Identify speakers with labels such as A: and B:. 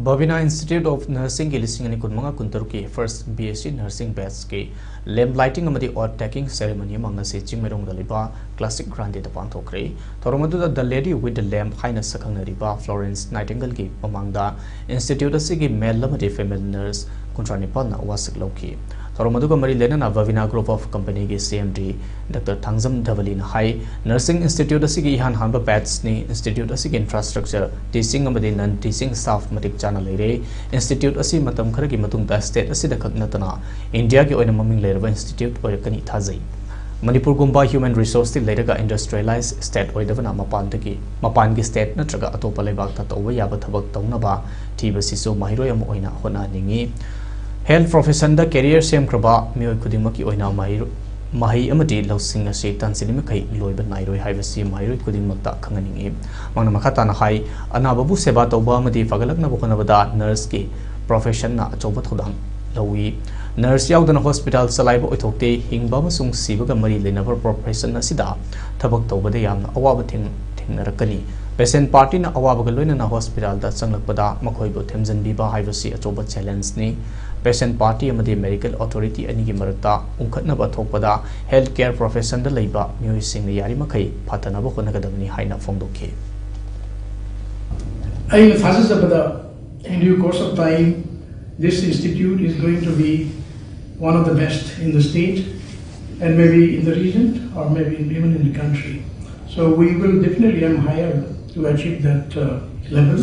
A: Bhavina Institute of Nursing ki lising ani kunmanga kuntaru ki first BSc Nursing batch ki lamp lighting amadi or taking ceremony among se chingmerong daliba classic grande da pangthokkhre thoromadu the lady with the lamp haina sakhangna riba Florence Nightingale ki pamangda institute asigi male amadi female nurse kuntrani na wasik loki thoromadu ka mari lenana Bhavina group of company ki CMD Dr. Thangzam Dhavalin High Nursing Institute asigi han hanba batch ni institute asigi infrastructure teaching amadi non teaching staff matik chana leire institute asi matam khara ki matungda state asi da khaknatana India ki oina maming leiraba institute oirakani thazai Manipur gumba human resource ti leiraga industrialized state oidavana mapan gi state natraga atopa leibak ta towa yaba thabak taunaba thiba sisu mahiroi am oina hona ningi health profession da career sem kraba mioi khudimaki oina mahi amadi lausing ase tansilima kai loiba nairoi haibasi mahiroi khudimakta khanganingi mangna makhata na hai anababu seba toba amadi fagalakna bokanabada nurse ki profession na achoba thodang lawi nurse yaudana hospital salaiba oithokte hingba masung sibaga mari lenaba profession asida thabak tobada yamna awaba thingnarakani patient party na awaba ga loina na hospital da changlakpada makhoibo themjanbiba haibasi achoba challenge ni patient party amadi medical authority ani gi marakta ungkhatnaba thokpada healthcare profession da leiba mioi sing yari makai phatanaba honagadabni haina phongdokhe
B: I fazes abada in due course of time this institute is going to be one of the best in the state and maybe in the region or maybe even in the country. So we will definitely aim higher to achieve that level.